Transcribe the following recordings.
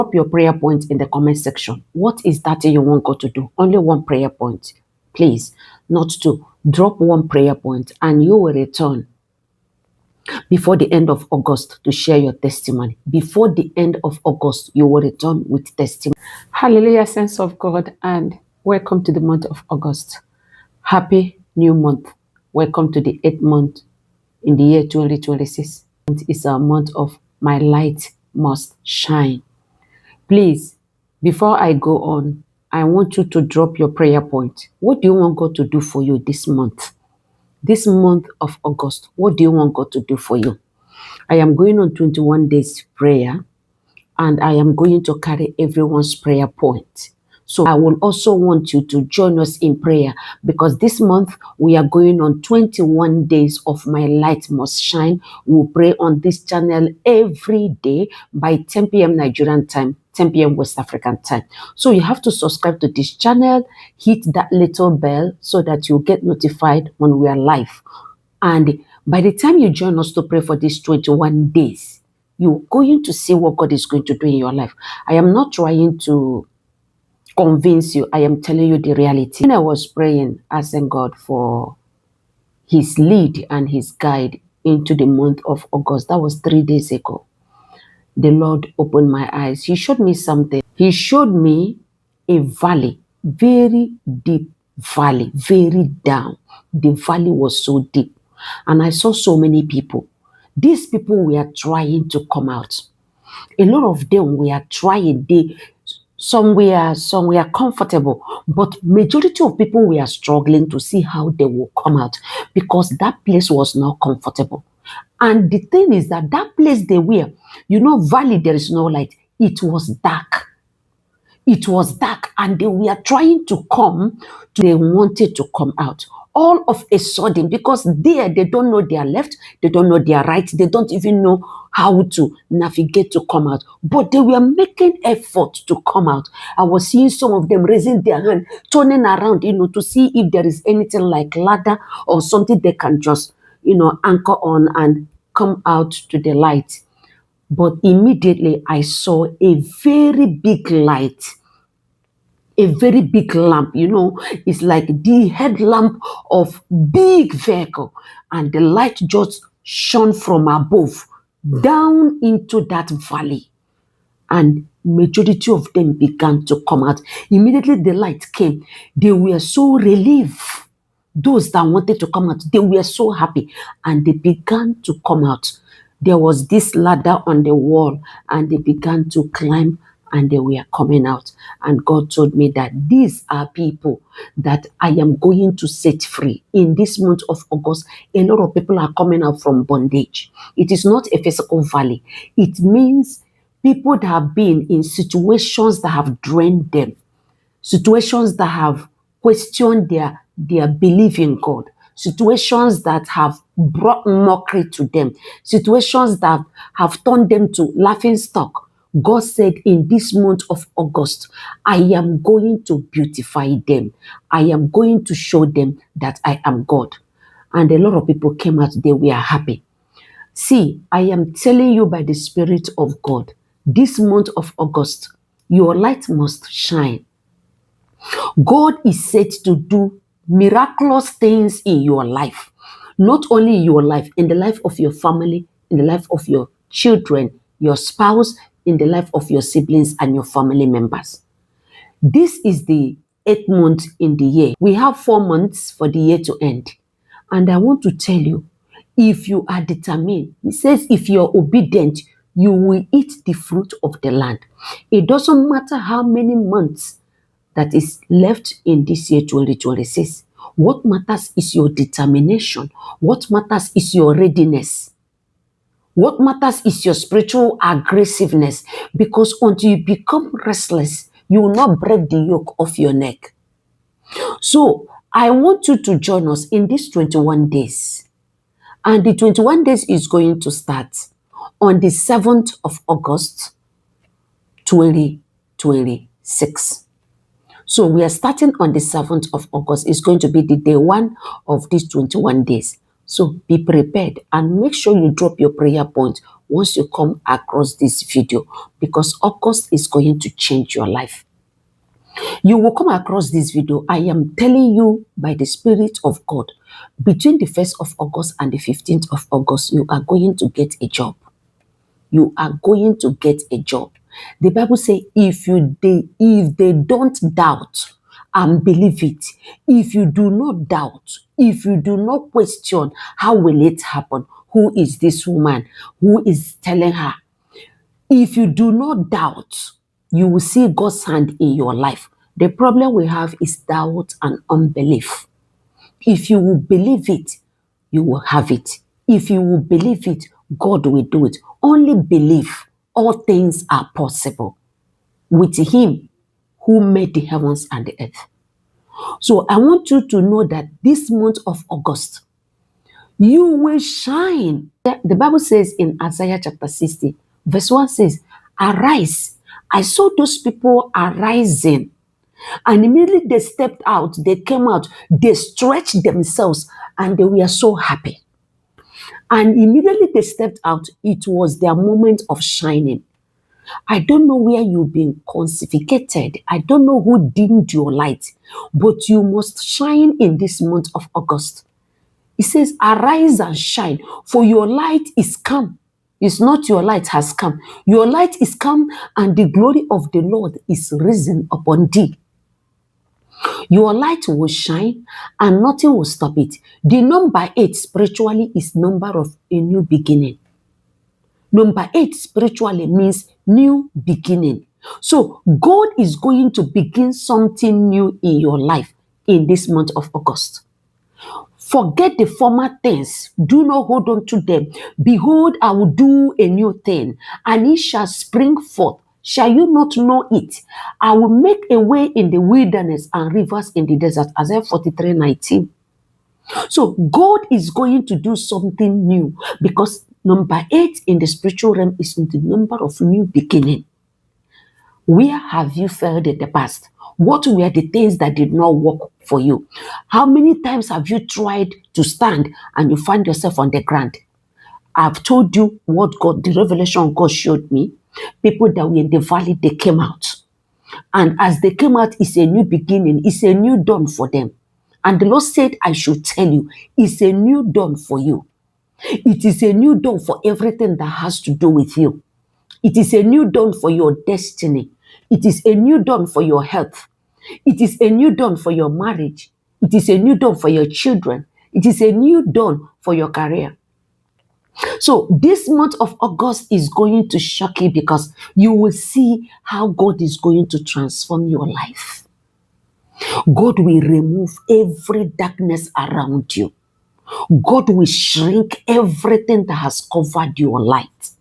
Drop your prayer point in the comment section. What is that you want God to do? Only one prayer point. Please, not two. Drop one prayer point and you will return before the end of August to share your testimony. Before the end of August, you will return with testimony. Hallelujah, saints of God, and welcome to the month of August. Happy new month. Welcome to the 8th month in the year 2026. It's a month of my light must shine. Please, before I go on, I want you to drop your prayer point. What do you want God to do for you this month? This month of August, what do you want God to do for you? I am going on 21 days prayer, and I am going to carry everyone's prayer point. So I will also want you to join us in prayer, because this month we are going on 21 days of My Light Must Shine. We'll pray on this channel every day by 10 p.m. Nigerian time, 10 p.m. West African time. So you have to subscribe to this channel, hit that little bell so that you get notified when we are live. And by the time you join us to pray for these 21 days, you're going to see what God is going to do in your life. I am not trying to convince you. I am telling you the reality. When I was praying, asking God for his lead and his guide into the month of August, that was 3 days ago. The Lord opened my eyes. He showed me something. He showed me a valley, very deep valley, very down. The valley was so deep. And I saw so many people. These people were trying to come out. A lot of them were trying. Some were comfortable, but majority of people were struggling to see how they will come out, because that place was not comfortable. And the thing is that place they were, valley, there is no light. It was dark. It was dark, and they were trying to they wanted to come out. All of a sudden, because they don't know their left, they don't know their right, they don't even know how to navigate to come out. But they were making effort to come out. I was seeing some of them raising their hand, turning around, to see if there is anything like ladder or something they can just, anchor on and come out to the light. But immediately I saw a very big light, a very big lamp. It's like the headlamp of big vehicle, and the light just shone from above down into that valley, and majority of them began to come out. Immediately the light came, they were so relieved. Those that wanted to come out, they were so happy, and they began to come out. There was this ladder on the wall, and they began to climb, and they were coming out. And God told me that these are people that I am going to set free. In this month of August, a lot of people are coming out from bondage. It is not a physical valley. It means people that have been in situations that have drained them, situations that have questioned their belief in God, situations that have brought mockery to them, situations that have turned them to laughing stock. God said, in this month of August, I am going to beautify them. I am going to show them that I am God. And a lot of people came out, they were happy. See, I am telling you by the Spirit of God, this month of August, your light must shine. God is set to do miraculous things in your life. Not only in your life, in the life of your family, in the life of your children, your spouse, in the life of your siblings and your family members. This is the 8th month in the year. We have 4 months for the year to end. And I want to tell you, if you are determined, he says, if you're obedient, you will eat the fruit of the land. It doesn't matter how many months that is left in this year 2026. What matters is your determination. What matters is your readiness. What matters is your spiritual aggressiveness, because until you become restless, you will not break the yoke off your neck. So I want you to join us in these 21 days. And the 21 days is going to start on the 7th of August, 2026. So we are starting on the 7th of August. It's going to be the day 1 of these 21 days. So be prepared and make sure you drop your prayer point. once you come across this video, because August is going to change your life. You will come across this video. I am telling you by the Spirit of God, between the 1st of August and the 15th of August, you are going to get a job. You are going to get a job. The Bible says, if they don't doubt and believe it, if you do not doubt, if you do not question, how will it happen? Who is this woman? Who is telling her? If you do not doubt, you will see God's hand in your life. The problem we have is doubt and unbelief. If you will believe it, you will have it. If you will believe it, God will do it. Only believe. All things are possible with Him who made the heavens and the earth. So I want you to know that this month of August, you will shine. The Bible says in Isaiah chapter 60, verse 1 says, arise. I saw those people arising. And immediately they stepped out, they came out, they stretched themselves, and they were so happy. And immediately they stepped out, it was their moment of shining. I don't know where you've been consecrated. I don't know who dimmed your light, but you must shine in this month of August. It says, arise and shine, for your light is come. It's not your light has come. Your light is come, and the glory of the Lord is risen upon thee. Your light will shine and nothing will stop it. The number 8 spiritually is number of a new beginning. Number 8 spiritually means new beginning. So God is going to begin something new in your life in this month of August. Forget the former things. Do not hold on to them. Behold, I will do a new thing, and it shall spring forth. Shall you not know it? I will make a way in the wilderness and rivers in the desert. Isaiah 43:19. So God is going to do something new, because number 8 in the spiritual realm is the number of new beginning. Where have you failed in the past? What were the things that did not work for you? How many times have you tried to stand and you find yourself on the ground? I've told you what God, the revelation God showed me. People that were in the valley, they came out. And as they came out, it's a new beginning. It's a new dawn for them. And the Lord said, I should tell you, it's a new dawn for you. It is a new dawn for everything that has to do with you. It is a new dawn for your destiny. It is a new dawn for your health. It is a new dawn for your marriage. It is a new dawn for your children. It is a new dawn for your career. So this month of August is going to shock you, because you will see how God is going to transform your life. God will remove every darkness around you. God will shrink everything that has covered your light.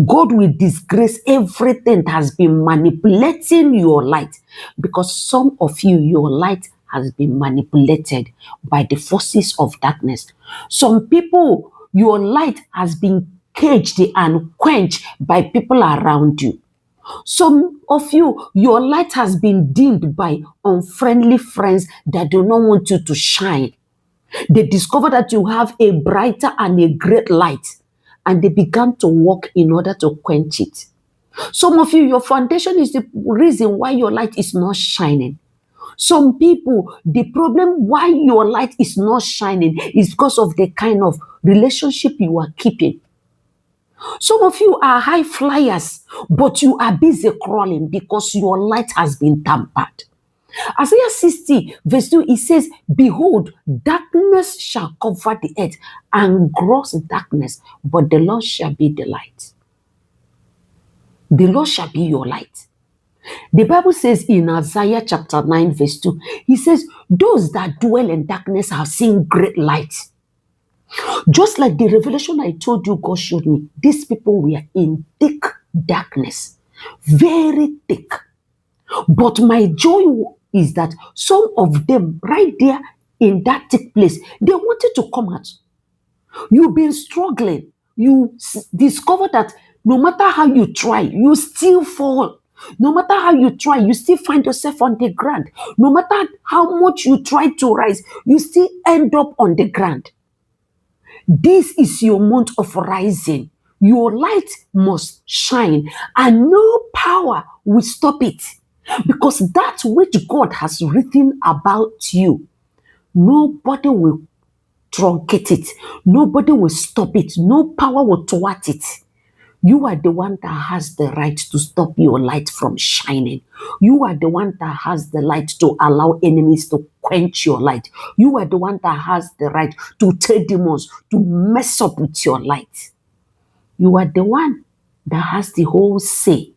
God will disgrace everything that has been manipulating your light, because some of you, your light has been manipulated by the forces of darkness. Some people, your light has been caged and quenched by people around you. Some of you, your light has been dimmed by unfriendly friends that do not want you to shine. They discover that you have a brighter and a great light, and they began to work in order to quench it. Some of you, your foundation is the reason why your light is not shining. Some people, the problem why your light is not shining is because of the kind of relationship you are keeping. Some of you are high flyers, but you are busy crawling because your light has been tampered. Isaiah 60 verse 2, it says, behold, darkness shall cover the earth and gross darkness, but the Lord shall be the light. The Lord shall be your light. The Bible says in Isaiah chapter 9 verse 2, he says, those that dwell in darkness have seen great light. Just like the revelation I told you God showed me, these people were in thick darkness, very thick. But my joy is that some of them right there in that thick place, they wanted to come out. You've been struggling. You discover that no matter how you try, you still fall. No matter how you try, you still find yourself on the ground. No matter how much you try to rise, you still end up on the ground. This is your month of rising. Your light must shine, and no power will stop it. Because that which God has written about you, nobody will truncate it. Nobody will stop it. No power will thwart it. You are the one that has the right to stop your light from shining. You are the one that has the right to allow enemies to quench your light. You are the one that has the right to tell demons to mess up with your light. You are the one that has the whole say.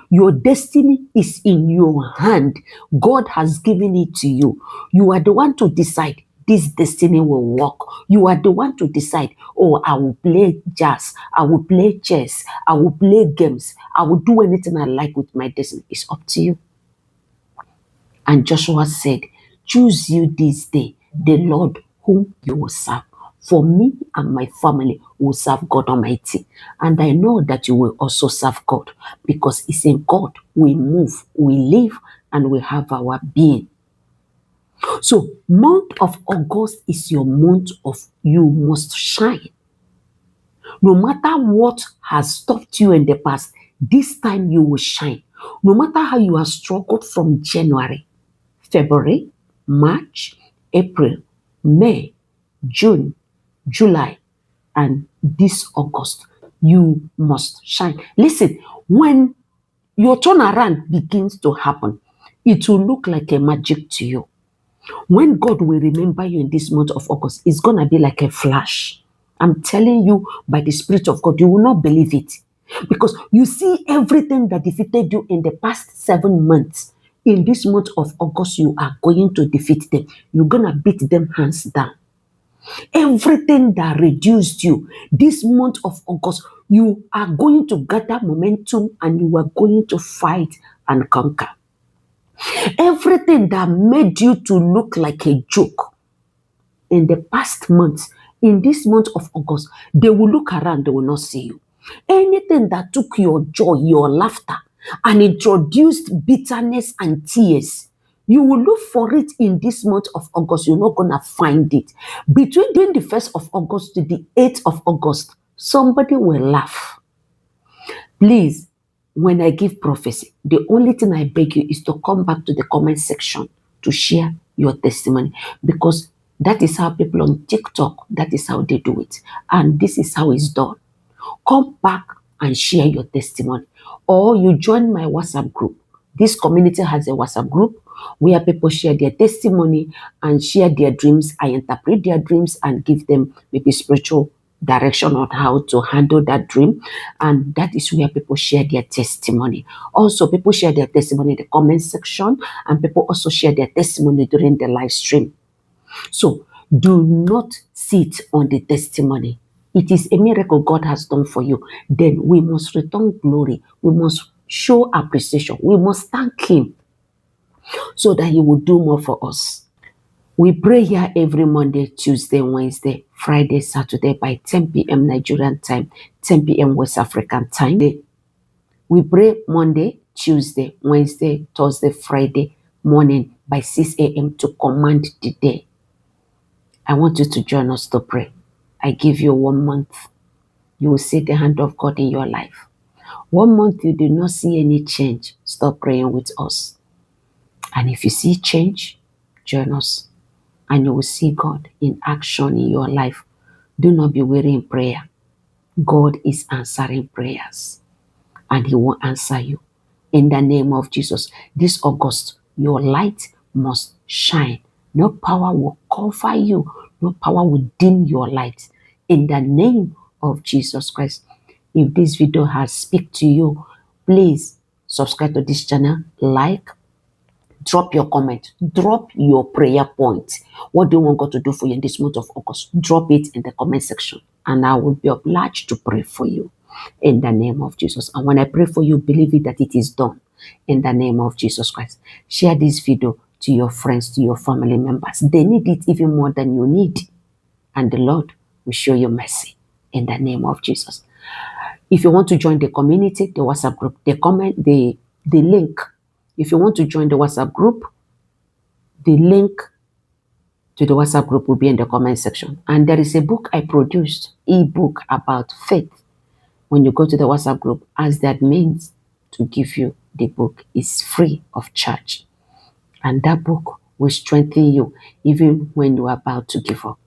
Your destiny is in your hand. God has given it to you. You are the one to decide this destiny will work. You are the one to decide, oh, I will play jazz, I will play chess, I will play games, I will do anything I like with my destiny. It's up to you. And Joshua said, choose you this day the Lord whom you will serve. For me and my family will serve God Almighty. And I know that you will also serve God, because it's in God we move, we live, and we have our being. So, month of August is your month of you must shine. No matter what has stopped you in the past, this time you will shine. No matter how you have struggled from January, February, March, April, May, June, July, and this August, you must shine. Listen, when your turnaround begins to happen, it will look like a magic to you. When God will remember you in this month of August, it's going to be like a flash. I'm telling you, by the Spirit of God, you will not believe it. Because you see everything that defeated you in the past 7 months. In this month of August, you are going to defeat them. You're going to beat them hands down. Everything that reduced you, this month of August, you are going to gather momentum and you are going to fight and conquer. Everything that made you to look like a joke in the past months, in this month of August, they will look around, they will not see you. Anything that took your joy, your laughter, and introduced bitterness and tears, you will look for it in this month of August. You're not going to find it. Between the 1st of August to the 8th of August, somebody will laugh. Please, when I give prophecy, the only thing I beg you is to come back to the comment section to share your testimony, because that is how people on TikTok, that is how they do it. And this is how it's done. Come back and share your testimony. Or you join my WhatsApp group. This community has a WhatsApp group where people share their testimony and share their dreams. I interpret their dreams and give them maybe spiritual direction on how to handle that dream. And that is where people share their testimony. Also, people share their testimony in the comment section, and people also share their testimony during the live stream. So do not sit on the testimony. It is a miracle God has done for you. Then we must return glory. We must show appreciation. We must thank Him so that He will do more for us. We pray here every Monday, Tuesday, Wednesday, Friday, Saturday by 10 p.m. Nigerian time, 10 p.m. West African time. We pray Monday, Tuesday, Wednesday, Thursday, Friday morning by 6 a.m. to command the day. I want you to join us to pray. I give you 1 month. You will see the hand of God in your life. 1 month you do not see any change, stop praying with us. And if you see change, join us. And you will see God in action in your life. Do not be weary in prayer. God is answering prayers. And He will answer you. In the name of Jesus, this August, your light must shine. No power will cover you. No power will dim your light. In the name of Jesus Christ. If this video has speak to you, please subscribe to this channel, like, drop your comment, drop your prayer point. What do you want God to do for you in this month of August? Drop it in the comment section, and I will be obliged to pray for you in the name of Jesus. And when I pray for you, believe it that it is done in the name of Jesus Christ. Share this video to your friends, to your family members. They need it even more than you need. And the Lord will show you mercy in the name of Jesus. If you want to join the community, the WhatsApp group, the link. If you want to join the WhatsApp group, the link to the WhatsApp group will be in the comment section. And there is a book I produced, ebook about faith. when you go to the WhatsApp group, ask the admins to give you the book. It's free of charge. And that book will strengthen you even when you are about to give up.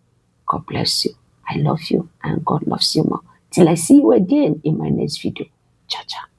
God bless you. I love you and God loves you more. Till I see you again in my next video. Ciao, ciao.